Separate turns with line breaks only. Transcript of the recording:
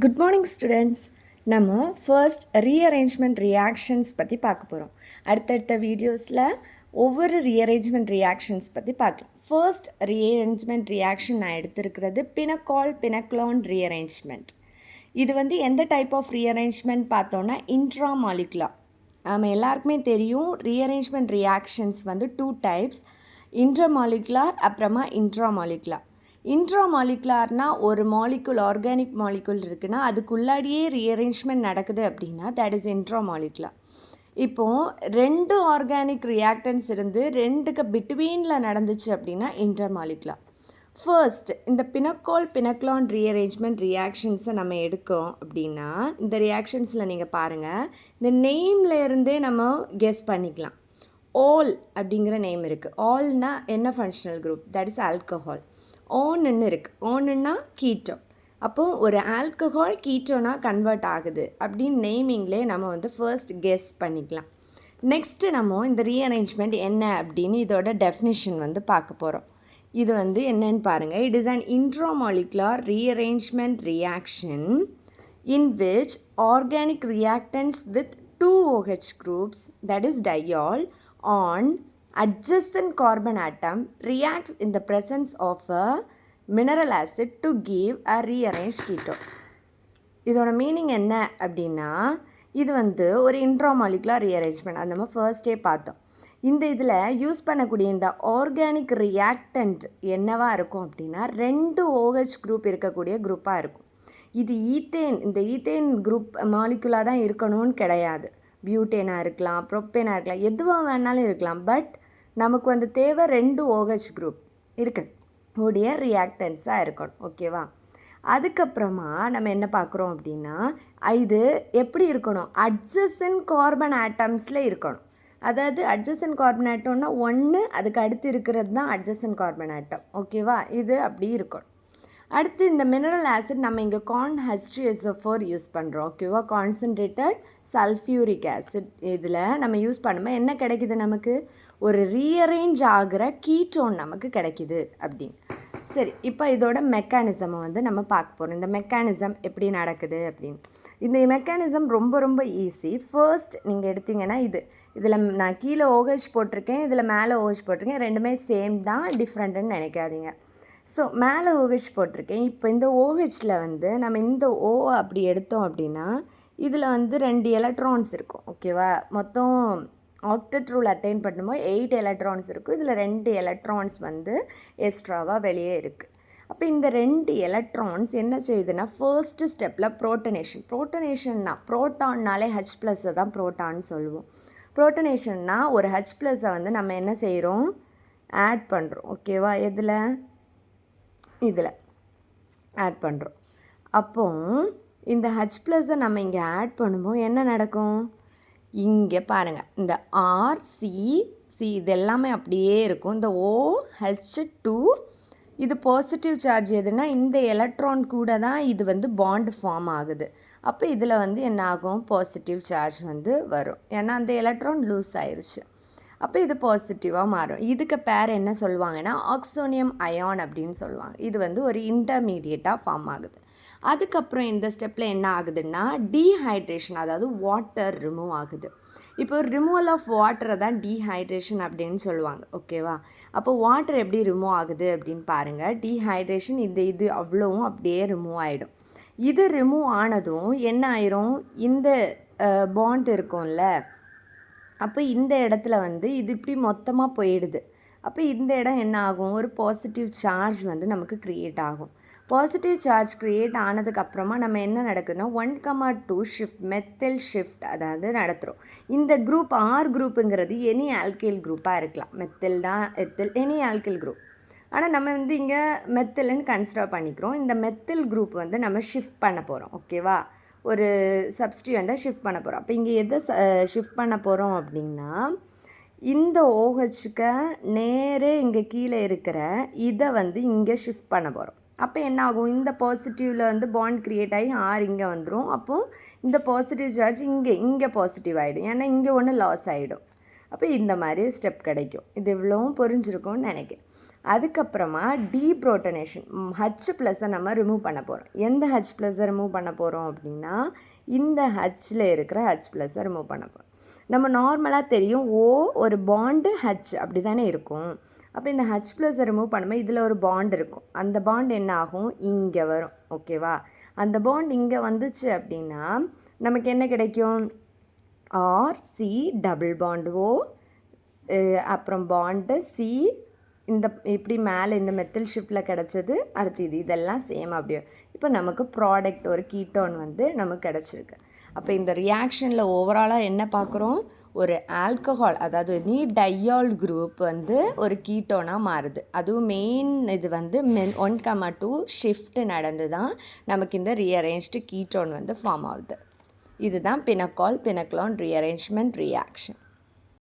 Good morning students. நம்ம first rearrangement reactions பற்றி பார்க்க போகிறோம். அடுத்தடுத்த வீடியோஸில் ஒவ்வொரு ரீஅரேஞ்ச்மெண்ட் ரியாக்ஷன்ஸ் பற்றி பார்க்கலாம். ஃபர்ஸ்ட் ரீஅரேஞ்ச்மெண்ட் ரியாக்ஷன் நான் எடுத்திருக்கிறது பினக்கான் ரீஅரேஞ்ச்மெண்ட். இது எந்த டைப் ஆஃப் ரீஅரேஞ்ச்மெண்ட் பார்த்தோன்னா இன்ட்ராமாலிகுலர். நம்ம எல்லாருக்குமே தெரியும் ரீஅரேஞ்ச்மெண்ட் ரியாக்ஷன்ஸ் 2 டைப்ஸ், இன்டர்மாலிகுலர் அப்புறமா இன்ட்ராமாலிகுலர். இன்ட்ராமாலிகுலார்னால் ஒரு மாலிகுல் ஆர்கானிக் மாலிகுல் இருக்குன்னா அதுக்குள்ளாடியே ரீஅரேஞ்ச்மெண்ட் நடக்குது அப்படின்னா தட் இஸ் இன்ட்ராமாலிகுலர். இப்போது 2 ஆர்கானிக் ரியாக்டன்ஸ் இருந்து 2க்கு பிட்வீனில் நடந்துச்சு அப்படின்னா இன்டர்மாலிகுலர். ஃபர்ஸ்ட் இந்த பினக்கான் ரீஅரேஞ்ச்மெண்ட் ரியாக்ஷன்ஸை நம்ம எடுக்கிறோம் அப்படின்னா இந்த ரியாக்ஷன்ஸில் நீங்கள் பாருங்கள், இந்த நேமில் இருந்தே நம்ம கெஸ் பண்ணிக்கலாம். ஆல் அப்படிங்கிற நேம் இருக்குது. ஆல்னா என்ன functional group? That is alcohol. ஓன்னு இருக்குது. ஓன்னுன்னா கீட்டோ. அப்போது ஒரு ஆல்கஹால் கீட்டோனா கன்வெர்ட் ஆகுது அப்படின்னு நேமிங்லேயே நம்ம ஃபர்ஸ்ட் கெஸ் பண்ணிக்கலாம். நெக்ஸ்ட்டு நம்ம இந்த ரீஅரேஞ்ச்மெண்ட் என்ன அப்படின்னு இதோட டெஃபினிஷன் பார்க்க போகிறோம். இது என்னன்னு பாருங்கள். It is an intramolecular rearrangement reaction in which organic reactance with 2 OH groups, that is diol, on adjacent carbon atom reacts in the presence of a mineral acid to give a rearranged ketone. இதோட meaning என்ன அப்படின்னா இது ஒரு intramolecular rearrangement. அது நம்ம ஃபர்ஸ்டே பார்த்தோம். இந்த இதில் யூஸ் பண்ணக்கூடிய இந்த ஆர்கானிக் ரியாக்டன்ட் என்னவா இருக்கும் அப்படின்னா 2 OH குரூப் இருக்கக்கூடிய குரூப்பாக இருக்கும். இது ஈத்தேன். இந்த ஈத்தேன் குரூப் மாலிகுலாக தான் இருக்கணும்னு கிடையாது. பியூட்டேனாக இருக்கலாம், ப்ரொப்பேனாக இருக்கலாம், எதுவாக வேணாலும் இருக்கலாம். பட் நமக்கு தேவை 2 OH குரூப் இருக்கக்கூடிய ரியாக்டன்ஸாக இருக்கணும். ஓகேவா? அதுக்கப்புறமா நம்ம என்ன பார்க்குறோம் அப்படின்னா இது எப்படி இருக்கணும்? அட்ஜசன்ட் கார்பன் ஆட்டம்ஸில் இருக்கணும். அதாவது அட்ஜசன்ட் கார்பன் ஆட்டம்னா 1, அதுக்கு அடுத்து இருக்கிறது தான் அட்ஜசன்ட் கார்பன் ஆட்டம். ஓகேவா? இது அப்படி இருக்கணும். அடுத்து இந்த மினரல் ஆசிட் நம்ம இங்கே CONH2SO4 யூஸ் பண்ணுறோம். ஓகேவா? Concentrated sulphuric acid. இதில் நம்ம யூஸ் பண்ணும்போது என்ன கிடைக்குது? நமக்கு ஒரு ரீஅரேஞ்ச் ஆகிற கீட்டோன் நமக்கு கிடைக்குது அப்படின்னு. சரி, இப்போ இதோட மெக்கானிசமை நம்ம பார்க்க போகிறோம். இந்த மெக்கானிசம் எப்படி நடக்குது அப்படின்னு. இந்த மெக்கானிசம் ரொம்ப ரொம்ப ஈஸி. ஃபர்ஸ்ட் நீங்கள் எடுத்திங்கன்னா இதில் நான் கீழே OH போட்டிருக்கேன், இதில் மேலே OH போட்டிருக்கேன். ரெண்டுமே சேம் தான், டிஃப்ரெண்ட்டுன்னு நினைக்காதீங்க. ஸோ மேலே OH போட்டிருக்கேன். இப்போ இந்த OHல் நம்ம இந்த O அப்படி எடுத்தோம் அப்படின்னா இதில் 2 எலக்ட்ரான்ஸ் இருக்கும். ஓகேவா? மொத்தம் ஆக்டெட் ரூல் அட்டைன் பண்ணும்போது 8 எலக்ட்ரான்ஸ் இருக்கும். இதில் 2 எலக்ட்ரான்ஸ் எக்ஸ்ட்ராவாக வெளியே இருக்குது. அப்போ இந்த 2 எலக்ட்ரான்ஸ் என்ன செய்யுதுன்னா ஃபர்ஸ்ட் ஸ்டெப்பில் ப்ரோட்டனேஷன்னா ப்ரோட்டான்னாலே H+ தான் ப்ரோட்டான்னு சொல்லுவோம். ப்ரோட்டனேஷன்னா ஒரு H+ நம்ம என்ன செய்கிறோம்? ஆட் பண்ணுறோம். ஓகேவா? இதில் ஆட் பண்ணுறோம். அப்போது இந்த H+ நம்ம இங்கே ஆட் பண்ணும்போது என்ன நடக்கும்? இங்கே பாருங்கள், இந்த RCC இது எல்லாமே அப்படியே இருக்கும். இந்த OH2 இது பாசிட்டிவ் சார்ஜ் எதுனா இந்த எலக்ட்ரான் கூட தான் இது பாண்ட் ஃபார்ம் ஆகுது. அப்போ இதில் என்ன ஆகும்? பாசிட்டிவ் சார்ஜ் வரும். ஏன்னா அந்த எலக்ட்ரான் லூஸ் ஆயிடுச்சு. அப்போ இது பாசிட்டிவாக மாறும். இதுக்கு பேர் என்ன சொல்லுவாங்கன்னா ஆக்சோனியம் அயான் அப்படின்னு சொல்லுவாங்க. இது ஒரு இன்டர்மீடியட்டாக ஃபார்ம் ஆகுது. அதுக்கப்புறம் இந்த ஸ்டெப்பில் என்ன ஆகுதுன்னா டீஹைட்ரேஷன், அதாவது வாட்டர் ரிமூவ் ஆகுது. இப்போ ரிமூவல் ஆஃப் வாட்டரை தான் டீஹைட்ரேஷன் அப்படின்னு சொல்லுவாங்க. ஓகேவா? அப்போ வாட்டர் எப்படி ரிமூவ் ஆகுது அப்படின்னு பாருங்கள். டீஹைட்ரேஷன் இது அவ்வளோவும் அப்படியே ரிமூவ் ஆகிடும். இது ரிமூவ் ஆனதும் என்ன ஆயிரும்? இந்த பாண்ட் இருக்கும்ல, அப்போ இந்த இடத்துல இது இப்படி மொத்தமாக போயிடுது. அப்போ இந்த இடம் என்ன ஆகும்? ஒரு பாசிட்டிவ் சார்ஜ் நமக்கு க்ரியேட் ஆகும். பாசிட்டிவ் சார்ஜ் க்ரியேட் ஆனதுக்கப்புறமா நம்ம என்ன நடக்குதுன்னா 1,2 ஷிஃப்ட் மெத்தில் ஷிஃப்ட் அதாவது நடத்துகிறோம். இந்த குரூப் R குரூப்புங்கிறது எனி ஆல்கைல் குரூப்பாக இருக்கலாம். மெத்தில் தான் எத்தில், எனி ஆல்கைல் குரூப். ஆனால் நம்ம இங்கே மெத்தில்னு கன்சிடர் பண்ணிக்கிறோம். இந்த மெத்தில் குரூப் நம்ம ஷிஃப்ட் பண்ண போகிறோம். ஓகேவா? ஒரு சப்ஸ்டியூண்ட்டை ஷிஃப்ட் பண்ண போகிறோம். அப்போ இங்கே எதை ஷிஃப்ட் பண்ண போகிறோம் அப்படின்னா இந்த OHக்கு நேரே இங்கே கீழே இருக்கிற இதை இங்கே ஷிஃப்ட் பண்ண போகிறோம். அப்போ என்ன ஆகும்? இந்த பாசிட்டிவில் பாண்ட் க்ரியேட் ஆகி R இங்கே வந்துடும். அப்போது இந்த பாசிட்டிவ் சார்ஜ் இங்கே பாசிட்டிவ் ஆகிடும். ஏன்னா இங்கே ஒன்று லாஸ் ஆகிடும். அப்போ இந்த மாதிரி ஸ்டெப் கிடைக்கும். இது இவ்வளவும் புரிஞ்சிருக்கும்னு நினைக்கிறேன். அதுக்கப்புறமா டீப்ரோட்டனேஷன், H+ நம்ம ரிமூவ் பண்ண போகிறோம். எந்த H+ ரிமூவ் பண்ண போகிறோம் அப்படின்னா இந்த Hல இருக்கிற H+ ரிமூவ் பண்ண போகிறோம். நம்ம நார்மலாக தெரியும் ஒரு பாண்டு H அப்படி தானே இருக்கும். அப்போ இந்த H+ ரிமூவ் பண்ணும்போது இதில் ஒரு பாண்ட் இருக்கும். அந்த பாண்ட் என்ன ஆகும், இங்கே வரும். ஓகேவா? அந்த பாண்ட் இங்கே வந்துச்சு அப்படின்னா நமக்கு என்ன கிடைக்கும், RC டபுள் பாண்ட் O, அப்புறம் பாண்டு C, இந்த இப்படி மேலே இந்த மெத்தில் ஷிஃப்டில் கிடச்சது. அடுத்து இதெல்லாம் சேம் அப்படியே. இப்போ நமக்கு ப்ராடக்ட் ஒரு கீட்டோன் நமக்கு கிடச்சிருக்கு. அப்போ இந்த ரியாக்ஷனில் ஓவராலாக என்ன பார்க்குறோம், ஒரு ஆல்கஹால், அதாவது டையால் குரூப் ஒரு கீட்டோனாக மாறுது. அதுவும் மெயின் இது 1,2 ஷிஃப்ட் நடந்து தான் நமக்கு இந்த ரீஅரேஞ்ச்டு கீட்டோன் ஃபார்ம் ஆகுது. இதுதான் பினக்கால் பினக்லோன் ரீஅரேஞ்ச்மெண்ட் ரியாக்ஷன்.